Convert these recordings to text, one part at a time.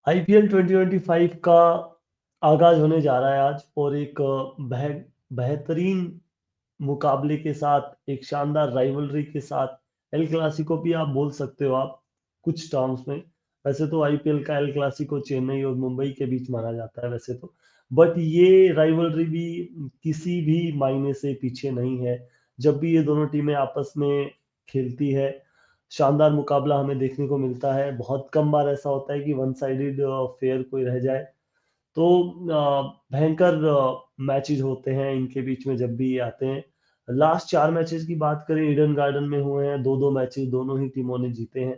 IPL 2025 का आगाज होने जा रहा है आज और एक बेहतरीन मुकाबले के साथ, एक शानदार राइवलरी के साथ। एल क्लासिको भी आप बोल सकते हो आप कुछ टर्म्स में। वैसे तो आईपीएल का एल क्लासिको चेन्नई और मुंबई के बीच माना जाता है वैसे तो, बट ये राइवलरी भी किसी भी मायने से पीछे नहीं है। जब भी ये दोनों टीमें आपस में खेलती है, शानदार मुकाबला हमें देखने को मिलता है। बहुत कम बार ऐसा होता है कि वन साइडेड फेयर कोई रह जाए। तो भयंकर मैचेस होते हैं इनके बीच में जब भी ये आते हैं। लास्ट 4 मैचेस की बात करें, ईडन गार्डन में हुए हैं, दो दो मैचेस दोनों ही टीमों ने जीते हैं।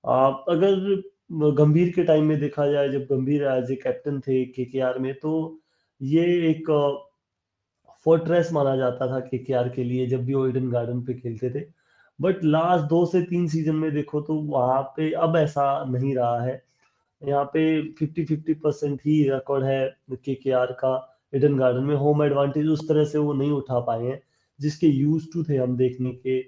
अगर गंभीर के टाइम में देखा जाए, जब गंभीर एज ए कैप्टन थे केकेआर में, तो ये एक फोर्ट्रेस माना जाता था केकेआर के लिए जब भी वो ईडन गार्डन पे खेलते थे। बट लास्ट 2 से 3 सीजन में देखो तो वहां पे अब ऐसा नहीं रहा है। यहाँ पे 50-50% ही रिकॉर्ड है केकेआर का। ईडन गार्डन में होम एडवांटेज उस तरह से वो नहीं उठा पाए हैं जिसके यूज टू थे हम देखने के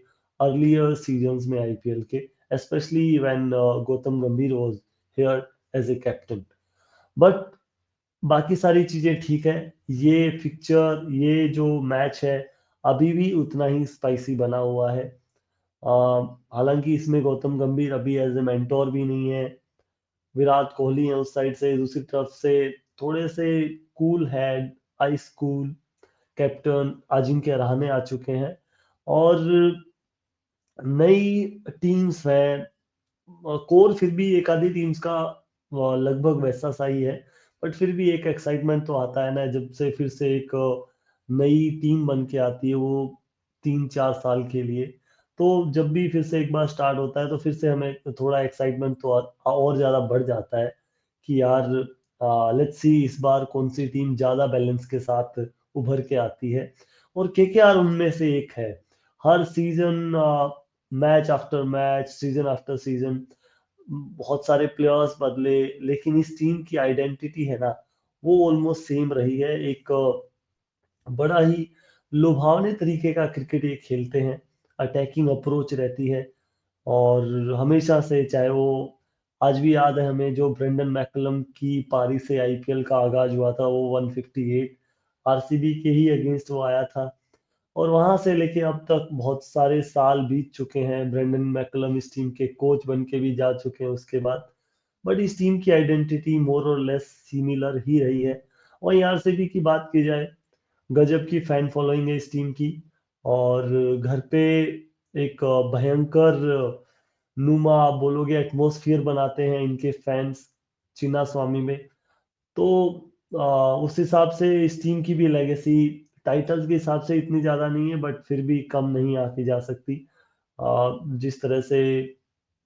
अर्लियर सीजन्स में आईपीएल के, specially when Gautam Gambhir was here as a captain. But बाकी सारी चीजें ठीक है। ये फिक्चर, ये जो मैच है, अभी भी उतना ही स्पाइसी बना हुआ है। हालांकि इसमें गौतम गंभीर अभी एज ए मेंटोर भी नहीं है। विराट कोहली है उस साइड से, दूसरी तरफ से थोड़े से cool head, ice cool captain Ajinkya Rahane आ चुके हैं। और नई टीम्स है, कोर फिर भी एक आधी टीम्स का लगभग वैसा सा ही है। बट फिर भी एक एक्साइटमेंट तो आता है ना, जब से फिर से एक नई टीम बन के आती है, वो 3-4 साल के लिए। तो जब भी फिर से एक बार स्टार्ट होता है तो फिर से हमें थोड़ा एक्साइटमेंट तो और ज्यादा बढ़ जाता है कि यार लेट्स सी इस बार कौन सी टीम ज्यादा बैलेंस के साथ उभर के आती है। और केकेआर उनमें से एक है। हर season, match after match, season after season, बहुत सारे प्लेयर्स बदले, लेकिन इस टीम की आइडेंटिटी है ना, वो ऑलमोस्ट सेम रही है। एक बड़ा ही लुभावने तरीके का क्रिकेट ये खेलते हैं। अटैकिंग अप्रोच रहती है। और हमेशा से, चाहे वो आज भी याद है हमें, जो ब्रेंडन मैकलम की पारी से आईपीएल का आगाज हुआ था, वो 158 आरसीबी के ही अगेंस्ट वो आया था। और वहां से लेके अब तक बहुत सारे साल बीत चुके हैं। ब्रेंडन मैकलम इस टीम के कोच बन के भी जा चुके हैं उसके बाद। बट इस टीम की आइडेंटिटी मोर और लेस सिमिलर ही रही है। और आरसीबी की बात की जाए, गजब की फैन फॉलोइंग है इस टीम की। और घर पे एक भयंकर नुमा आप बोलोगे एटमोस्फियर बनाते हैं इनके फैंस चिन्ना स्वामी में। तो उस हिसाब से इस टीम की भी लेगेसी टाइटल्स के हिसाब से इतनी ज्यादा नहीं है, बट फिर भी कम नहीं आती जा सकती। जिस तरह से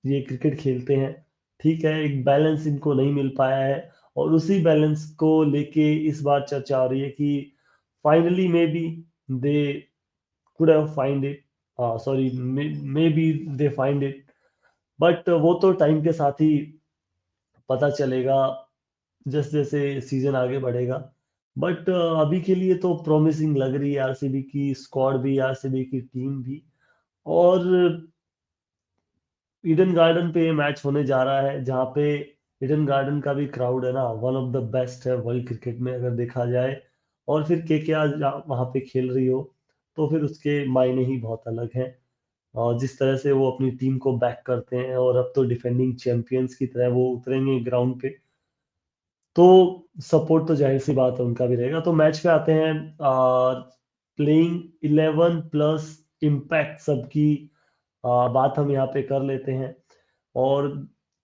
ये क्रिकेट खेलते हैं, ठीक है, एक बैलेंस इनको नहीं मिल पाया है। और उसी बैलेंस को लेके इस बार चर्चा हो रही है कि finally may be they could have find it, sorry, may be they find it. But वो तो टाइम के साथ ही पता चलेगा, जैसे जैसे सीजन आगे बढ़ेगा। बट अभी के लिए तो प्रॉमिसिंग लग रही है आरसीबी की स्क्वाड भी, आरसीबी की टीम भी। और ईडन गार्डन पे ये मैच होने जा रहा है, जहाँ पे ईडन गार्डन का भी क्राउड है ना, वन ऑफ द बेस्ट है वर्ल्ड क्रिकेट में अगर देखा जाए। और फिर केकेआर वहाँ पे खेल रही हो, तो फिर उसके मायने ही बहुत अलग हैं। और जिस तरह से वो अपनी टीम को बैक करते हैं, और अब तो डिफेंडिंग चैंपियंस की तरह वो उतरेंगे ग्राउंड पे, तो सपोर्ट तो जाहिर सी बात है उनका भी रहेगा। तो मैच पे आते हैं। प्लेइंग 11 प्लस इम्पैक्ट सबकी बात हम यहाँ पे कर लेते हैं। और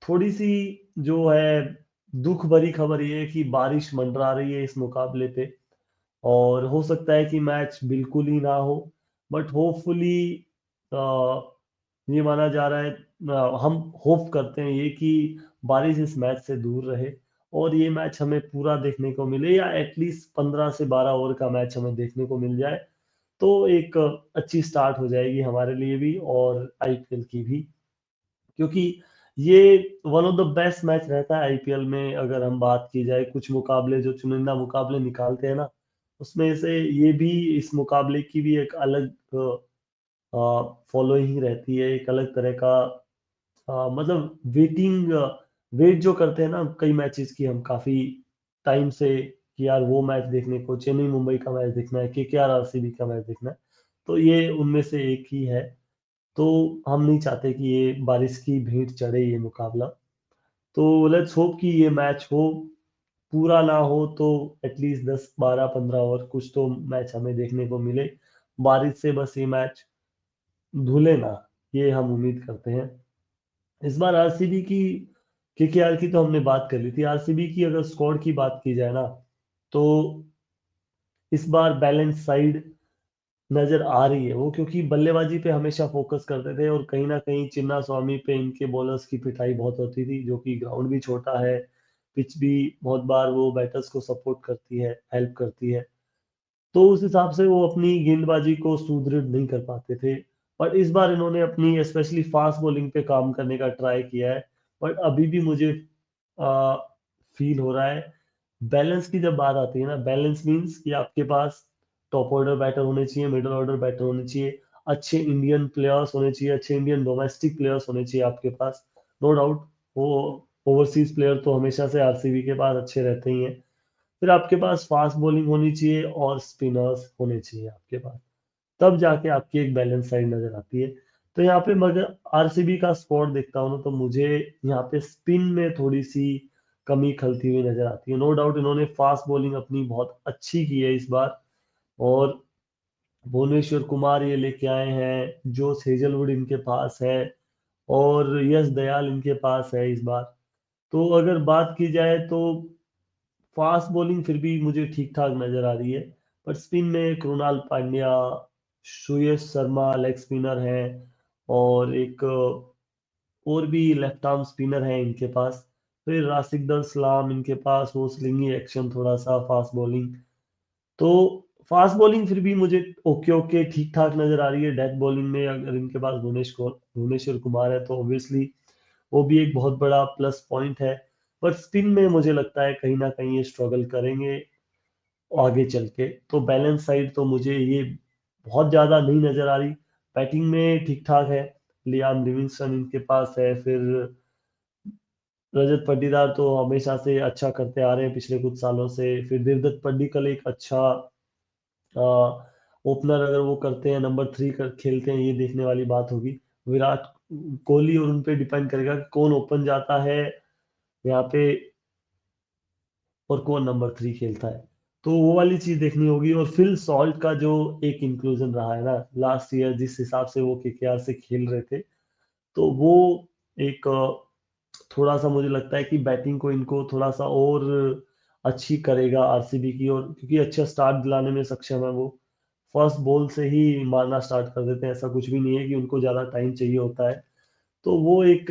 थोड़ी सी जो है दुख भरी खबर ये है कि बारिश मंडरा रही है इस मुकाबले पे। और हो सकता है कि मैच बिल्कुल ही ना हो। बट होपफुली ये माना जा रहा है, हम होप करते हैं ये कि बारिश इस मैच से दूर रहे और ये मैच हमें पूरा देखने को मिले, या एटलीस्ट 15 से 12 ओवर का मैच हमें देखने को मिल जाए। तो एक अच्छी स्टार्ट हो जाएगी हमारे लिए भी और आईपीएल की भी। क्योंकि ये one of the best match रहता है आईपीएल में। अगर हम बात की जाए, कुछ मुकाबले जो चुनिंदा मुकाबले निकालते हैं ना, उसमें से ये भी, इस मुकाबले की भी एक अलग फॉलोइंग रहती है, एक अलग तरह का मतलब वेटिंग वेट जो करते हैं ना कई मैचेस की हम काफी टाइम से कि यार वो मैच देखने को, चेन्नई मुंबई का मैच देखना है, केकेआर आरसीबी का मैच देखना है, तो ये उनमें से एक ही है। तो हम नहीं चाहते कि ये बारिश की भेंट चढ़े ये मुकाबला। तो लेट्स होप कि ये मैच हो, पूरा ना हो तो एटलीस्ट 10 12 15 ओवर कुछ तो मैच हमें देखने को मिले। बारिश से बस ये मैच धुले ना, ये हम उम्मीद करते हैं। इस बार आरसीबी की, केकेआर की तो हमने बात कर ली थी, आरसीबी की अगर स्क्वाड की बात की जाए ना, तो इस बार बैलेंस साइड नजर आ रही है वो, क्योंकि बल्लेबाजी पे हमेशा फोकस करते थे और कहीं ना कहीं चिन्ना स्वामी पे इनके बॉलर्स की पिटाई बहुत होती थी, जो कि ग्राउंड भी छोटा है, पिच भी बहुत बार वो बैटर्स को सपोर्ट करती है, हेल्प करती है। तो उस हिसाब से वो अपनी गेंदबाजी को सुदृढ़ नहीं कर पाते थे। पर इस बार इन्होंने अपनी स्पेशली फास्ट बॉलिंग पे काम करने का ट्राई किया है। बट अभी भी मुझे फील हो रहा है, बैलेंस की जब बात आती है ना, बैलेंस मींस कि आपके पास टॉप ऑर्डर बैटर होने चाहिए, मिडिल ऑर्डर बैटर होने चाहिए, अच्छे इंडियन प्लेयर्स होने चाहिए, अच्छे इंडियन डोमेस्टिक प्लेयर्स होने चाहिए आपके पास। नो डाउट वो ओवरसीज प्लेयर तो हमेशा से आरसीबी के पास अच्छे रहते ही हैं। फिर आपके पास फास्ट बॉलिंग होनी चाहिए और स्पिनर्स होने चाहिए आपके पास, तब जाके आपकी एक बैलेंस साइड नजर आती है। तो यहाँ पे मगर आरसीबी का स्क्वाड देखता हूँ ना, तो मुझे यहाँ पे स्पिन में थोड़ी सी कमी खलती हुई नजर आती है। नो डाउट इन्होंने फास्ट बॉलिंग अपनी बहुत अच्छी की है इस बार, और भुवनेश्वर कुमार ये लेके आए हैं, जोस हेजलवुड इनके पास है, और यश दयाल इनके पास है इस बार। तो अगर बात की जाए तो फास्ट बॉलिंग फिर भी मुझे ठीक ठाक नजर आ रही है, पर स्पिन में कृणाल पांड्या, श्रेयस शर्मा लेग स्पिनर हैं, और एक और भी लेफ्ट आर्म स्पिनर है इनके पास। फिर राशिद सलाम इनके पास, वो स्लिंगी एक्शन थोड़ा सा, फास्ट बॉलिंग। तो फास्ट बॉलिंग फिर भी मुझे ओके ओके ठीक ठाक नजर आ रही है। डेथ बॉलिंग में अगर इनके पास भुवनेश्वर कुमार है तो ऑब्वियसली वो भी एक बहुत बड़ा प्लस पॉइंट है। पर स्पिन में मुझे लगता है कहीं ना कहीं ये स्ट्रगल करेंगे आगे चल के। तो बैलेंस साइड तो मुझे ये बहुत ज्यादा नहीं नजर आ रही। बैटिंग में ठीक ठाक है, लियाम लिविंगस्टन इनके पास है, फिर रजत पाटीदार तो हमेशा से अच्छा करते आ रहे हैं पिछले कुछ सालों से, फिर देवदत्त पड्डीकल एक अच्छा ओपनर अगर वो करते हैं, नंबर 3 कर खेलते हैं, ये देखने वाली बात होगी। विराट कोहली और उन पे डिपेंड करेगा कि कौन ओपन जाता है यहाँ पे, और कौन नंबर 3 खेलता है। तो वो वाली चीज देखनी होगी। और फिल सॉल्ट का जो एक इंक्लूजन रहा है ना लास्ट ईयर, जिस हिसाब से वो केकेआर से खेल रहे थे, तो वो एक थोड़ा सा मुझे लगता है कि बैटिंग को इनको थोड़ा सा और अच्छी करेगा आरसीबी की, और क्योंकि अच्छा स्टार्ट दिलाने में सक्षम है वो, फर्स्ट बॉल से ही मारना स्टार्ट कर देते हैं, ऐसा कुछ भी नहीं है कि उनको ज्यादा टाइम चाहिए होता है। तो वो एक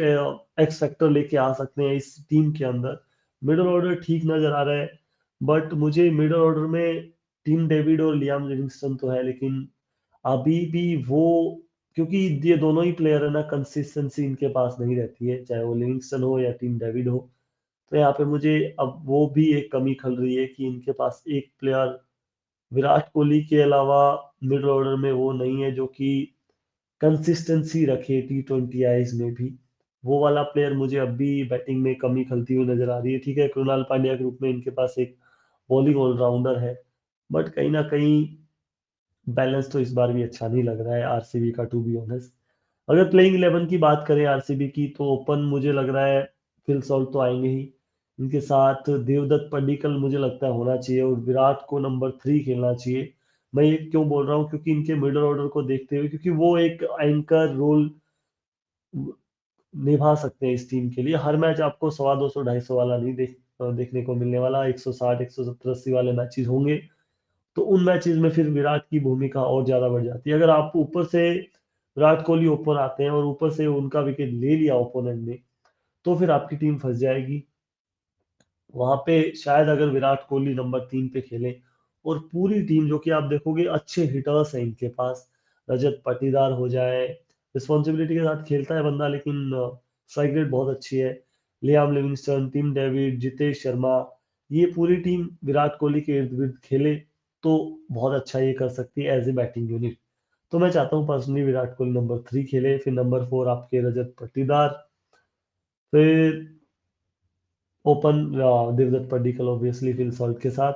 एक्स फैक्टर लेके आ सकते हैं इस टीम के अंदर। मिडल ऑर्डर ठीक नजर आ रहा है, बट मुझे मिडल ऑर्डर में टीम डेविड और लियाम लिविंगस्टन तो है, लेकिन अभी भी वो, क्योंकि ये दोनों ही प्लेयर है ना, कंसिस्टेंसी इनके पास नहीं रहती है, चाहे वो लिविंगस्टन हो या टीम डेविड हो। तो यहाँ पे मुझे अब वो भी एक कमी खल रही है कि इनके पास एक प्लेयर विराट कोहली के अलावा मिडल ऑर्डर में वो नहीं है जो कि कंसिस्टेंसी रखे T20 आईज में भी। वो वाला प्लेयर मुझे अब भी बैटिंग में कमी खलती हुई नजर आ रही है। ठीक है, कृणाल पांड्या के रूप में इनके पास एक बॉलिंग ऑलराउंडर है, बट कहीं ना कहीं बैलेंस तो इस बार भी अच्छा नहीं लग रहा है आरसीबी का, टू बी ऑनेस्ट। अगर प्लेइंग 11 की बात करें आरसीबी की, तो ओपन मुझे लग रहा है फिल सॉल्ट तो आएंगे ही, इनके साथ देवदत्त पड्डीकल मुझे लगता है होना चाहिए, और विराट को नंबर 3 खेलना चाहिए। मैं ये क्यों बोल रहा हूँ, क्योंकि इनके मिडल ऑर्डर को देखते हुए, क्योंकि वो एक एंकर रोल निभा सकते हैं इस टीम के लिए। हर मैच आपको 125 200 250 वाला नहीं देखने को मिलने वाला, 160 170 80 वाले मैचेस होंगे। तो उन मैचेस में फिर विराट की भूमिका और ज्यादा बढ़ जाती है। अगर आप ऊपर से विराट कोहली ऊपर आते हैं और ऊपर से उनका विकेट ले लिया ओपोनेंट ने, तो फिर आपकी टीम फंस जाएगी। वहां पे शायद अगर विराट कोहली नंबर 3 पे खेले, और पूरी टीम जो कि आप देखोगे अच्छे हिटर्स हैं इनके पास, रजत पाटीदार हो जाए, रिस्पॉन्सिबिलिटी के साथ खेलता है बंदा, लेकिन स्ट्राइक रेट बहुत अच्छी है, Liam Livingstone, team David, Jitesh Sharma, ये पूरी टीम विराट कोहली के इर्द गिर्द खेले तो बहुत अच्छा ये कर सकती है एज ए बैटिंग यूनिट। तो मैं चाहता हूँ पर्सनली विराट कोहली नंबर 3 खेले, फिर नंबर 4 आपके रजत पाटीदार, फिर open Devdutt Padikkal obviously Phil Salt के साथ।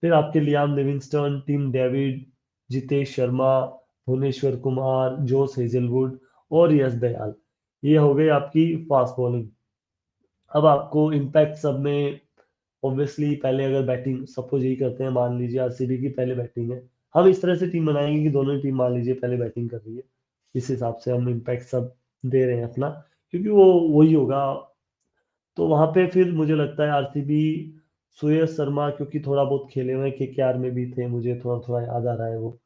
फिर आपके Liam Livingstone, Tim David, Jitesh Sharma, Bhuvneshwar Kumar, Jos Hazlewood और यश दयाल। ये हो गई आपकी फास्ट बॉलिंग। अब आपको इम्पैक्ट सब में ऑब्वियसली पहले अगर बैटिंग सपोज यही करते हैं, मान लीजिए आरसीबी की पहले बैटिंग है, हम इस तरह से टीम बनाएंगे कि दोनों टीम मान लीजिए पहले बैटिंग कर रही है, इस हिसाब से हम इम्पैक्ट सब दे रहे हैं अपना, क्योंकि वो वही होगा। तो वहां पे फिर मुझे लगता है आरसीबी, सुयश शर्मा क्योंकि थोड़ा बहुत खेले हुए हैं, केकेआर में भी थे, मुझे थोड़ा थोड़ा याद आ रहा है वो,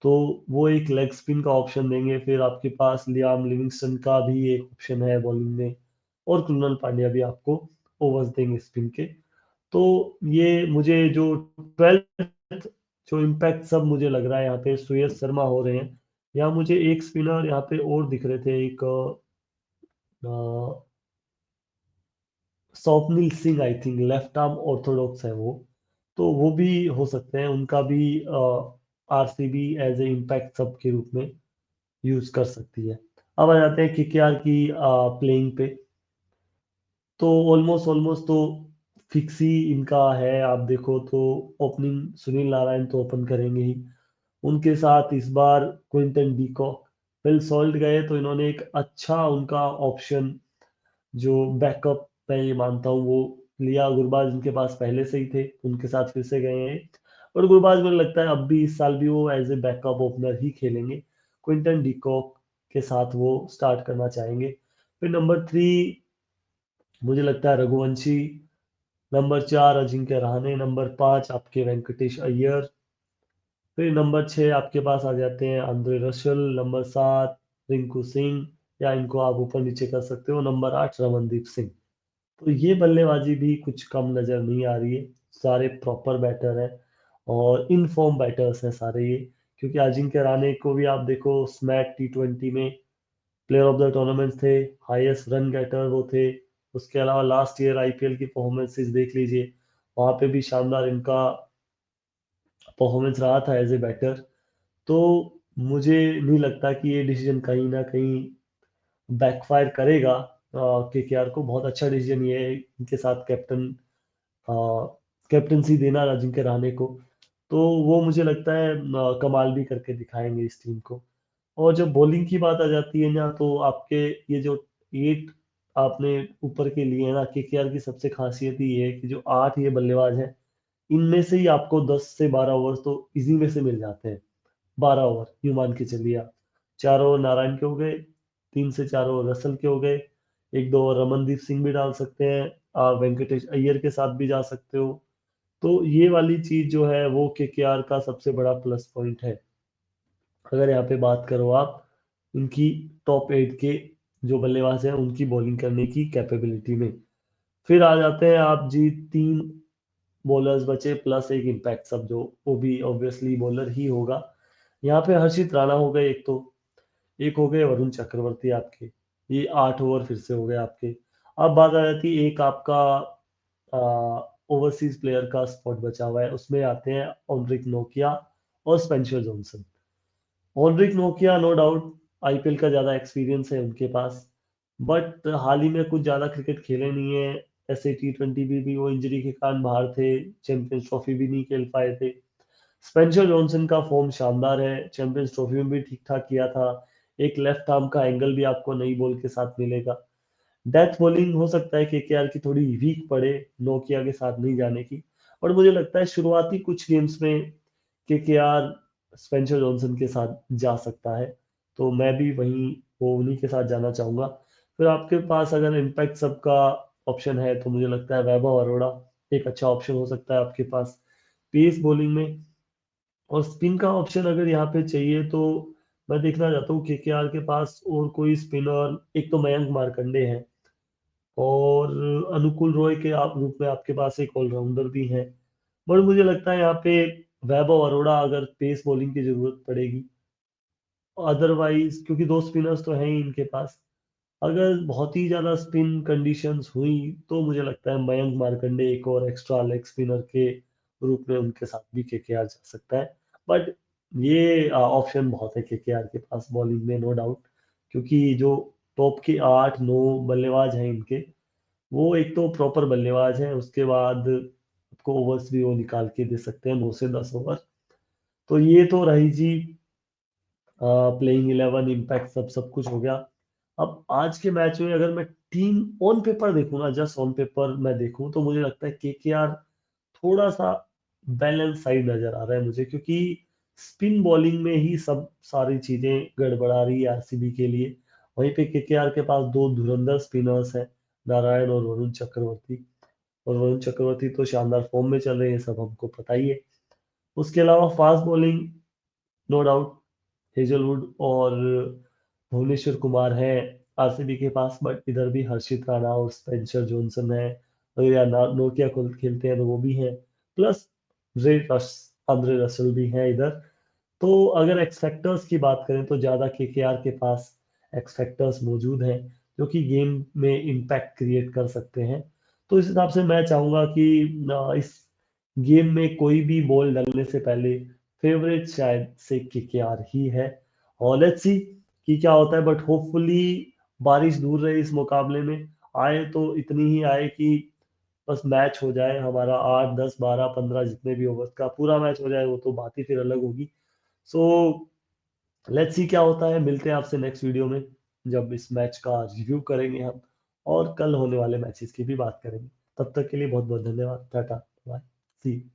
तो वो एक लेग स्पिन का ऑप्शन देंगे। फिर आपके पास लियाम लिविंगस्टन का भी एक ऑप्शन है बॉलिंग में, और कृणाल पांड्या भी आपको ओवर्स देंगे स्पिन के। तो ये मुझे जो 12th जो इम्पैक्ट सब मुझे लग रहा है यहाँ पे सुयश शर्मा हो रहे हैं। यहाँ मुझे एक स्पिनर यहाँ पे और दिख रहे थे, एक Swapnil Singh, I think left arm Orthodox है वो, तो वो भी हो सकते हैं, उनका भी आरसीबी एज ए इम्पैक्ट सब के रूप में यूज कर सकती है। अब आ जाते हैं केकेआर की प्लेइंग पे। तो ऑलमोस्ट ऑलमोस्ट तो फिक्स ही इनका है, आप देखो तो ओपनिंग सुनील नारायण तो ओपन करेंगे ही, उनके साथ इस बार क्विंटन डीकॉक। फिल सॉल्ट गए तो इन्होंने एक अच्छा उनका ऑप्शन जो बैकअप मैं ये मानता हूँ वो लिया। गुरबाज उनके पास पहले से ही थे, उनके साथ फिर से गए हैं, और गुरबाज मुझे लगता है अब भी इस साल भी वो एज ए बैकअप ओपनर ही खेलेंगे। क्विंटन डिकॉक के साथ वो स्टार्ट करना चाहेंगे। फिर नंबर 3 मुझे लगता है रघुवंशी, नंबर 4 अजिंक्य रहाणे, नंबर 5 आपके वेंकटेश अय्यर, फिर नंबर 6 आपके पास आ जाते हैं Andre Russell, number 7 Rinku Singh, या इनको आप ऊपर नीचे कर सकते हो, नंबर 8 रमनदीप सिंह। तो ये बल्लेबाजी भी कुछ कम नजर नहीं आ रही है, सारे प्रॉपर बैटर हैं और इन फॉर्म बैटर्स हैं सारे ये। क्योंकि अजिंक्य रहाणे को भी आप देखो, स्मैक T20 में प्लेयर ऑफ द टूर्नामेंट थे, हाईएस्ट रन गेटर वो थे। उसके अलावा लास्ट ईयर आईपीएल की परफॉर्मेंसेस देख लीजिए, वहां पे भी शानदार इनका परफॉर्मेंस रहा था एज ए बैटर। तो मुझे नहीं लगता कि ये डिसीजन कहीं ना कहीं बैकफायर करेगा केकेआर को। बहुत अच्छा डिसीजन ये है इनके साथ कैप्टनसी देना अजिंक्य रहाणे को। तो वो मुझे लगता है कमाल भी करके दिखाएंगे इस टीम को। और जब बॉलिंग की बात आ जाती है ना, तो आपके ये जो 8 आपने ऊपर के लिए है ना, केकेआर की सबसे खासियत ही ये है कि जो 8 ये बल्लेबाज हैं, इनमें से ही आपको 10 से 12 ओवर तो इजी में से मिल जाते हैं। 12 ओवर यूं मान के चलिए आप, 4 ओवर नारायण के हो गए, 3 से 4 ओवर रसल के हो गए, एक दो ओवर रमनदीप सिंह भी डाल सकते हैं, आप वेंकटेश अय्यर के साथ भी जा सकते हो। तो ये वाली चीज जो है वो केकेआर का सबसे बड़ा प्लस पॉइंट है। अगर यहाँ पे बात करो आप उनकी टॉप 8 के जो बल्लेबाज हैं उनकी बॉलिंग करने की कैपेबिलिटी में। फिर आ जाते हैं आप जी, 3 बॉलर्स बचे प्लस एक इम्पैक्ट सब, जो वो भी ऑब्वियसली बॉलर ही होगा। यहाँ पे हर्षित राणा हो गए एक तो, एक हो गए वरुण चक्रवर्ती आपके, ये 8 ओवर फिर से हो गए आपके। अब बात आ जाती है एक आपका ओवरसीज प्लेयर का स्पॉट बचा हुआ है, उसमें आते हैं ओनरिक नोकिया और स्पेंसर जॉनसन। ओनरिक नोकिया नो डाउट आईपीएल का ज्यादा एक्सपीरियंस है उनके पास, बट हाल ही में कुछ ज्यादा क्रिकेट खेले नहीं है। ऐसे T20 भी वो इंजरी के कारण बाहर थे, चैंपियंस ट्रॉफी भी नहीं खेल पाए थे। स्पेंसर जॉनसन का फॉर्म शानदार है, चैंपियंस ट्रॉफी में भी ठीक ठाक किया था। एक लेफ्ट आर्म का एंगल भी आपको नई बॉल के साथ मिलेगा। डेथ बॉलिंग हो सकता है केकेआर की थोड़ी वीक पड़े नोकिया के साथ नहीं जाने की, और मुझे लगता है शुरुआती कुछ गेम्स में केकेआर स्पेंसर जॉनसन के साथ जा सकता है। तो मैं भी वहीं वो उन्हीं के साथ जाना चाहूंगा। फिर आपके पास अगर इम्पैक्ट सबका ऑप्शन है तो मुझे लगता है वैभव अरोड़ा एक अच्छा ऑप्शन हो सकता है आपके पास पेस बॉलिंग में। और स्पिन का ऑप्शन अगर यहाँ पे चाहिए तो मैं देखना चाहता हूँ केकेआर के पास और कोई स्पिनर, एक तो मयंक मार्कंडे हैं, और अनुकूल रॉय के आप रूप में आपके पास एक ऑलराउंडर भी है। बट मुझे लगता है यहाँ पे वैभव अरोड़ा अगर पेस बॉलिंग की जरूरत पड़ेगी, अदरवाइज क्योंकि दो स्पिनर्स तो हैं ही इनके पास, अगर बहुत ही ज्यादा स्पिन कंडीशंस हुई तो मुझे लगता है मयंक मार्कंडे एक और एक्स्ट्रा लेग स्पिनर के रूप में उनके साथ भी केकेआर जा सकता है। बट ये ऑप्शन बहुत है केकेआर के पास बॉलिंग में, नो डाउट, क्योंकि जो टॉप के 8 9 बल्लेबाज हैं इनके, वो एक तो प्रॉपर बल्लेबाज है, उसके बाद आपको ओवर्स भी वो निकाल के दे सकते हैं, 9 से 10 ओवर। तो ये तो रही जी प्लेइंग 11 इम्पैक्ट, सब कुछ हो गया। अब आज के मैच में अगर मैं टीम ऑन पेपर देखूं ना, जस्ट ऑन पेपर मैं देखूं, तो मुझे लगता है केकेआर थोड़ा सा बैलेंस साइड नजर आ रहा है मुझे, क्योंकि स्पिन बॉलिंग में ही सब सारी चीजें गड़बड़ा रही है आरसीबी के लिए। वहीं पे केकेआर के पास दो धुरंधर स्पिनर्स हैं, नारायण और वरुण चक्रवर्ती। और वरुण चक्रवर्ती तो शानदार फॉर्म में चल रहे हैं, सब हमको पता ही है। उसके अलावा fast bowling no doubt Hazlewood और भुवनेश्वर कुमार है आरसीबी के पास, बट इधर भी हर्षित राणा और स्पेंसर जॉनसन है। अगर यार नोकिया को खेलते हैं तो वो भी है, प्लस रे रस आंद्रे रसल भी है इधर। तो अगर एक्स फैक्टर्स की बात करें तो ज्यादा केकेआर के पास एक्स फैक्टर्स मौजूद हैं, जो कि गेम में इम्पैक्ट क्रिएट कर सकते हैं। तो इस हिसाब से मैं चाहूंगा कि इस गेम में कोई भी बॉल डालने से पहले फेवरेट शायद से केकेआर ही है। और लेट्स सी कि क्या होता है, बट होपफुली बारिश दूर रहे इस मुकाबले में। आए तो इतनी ही आए कि बस मैच हो जाए हमारा, 8 10 12 15 जितने भी ओवर का पूरा मैच हो जाए, वो तो बात ही फिर अलग होगी। सो लेट्स सी क्या होता है। मिलते हैं आपसे नेक्स्ट वीडियो में, जब इस मैच का रिव्यू करेंगे हम, और कल होने वाले मैचेस की भी बात करेंगे। तब तक के लिए बहुत बहुत धन्यवाद। टाटा बाय सी।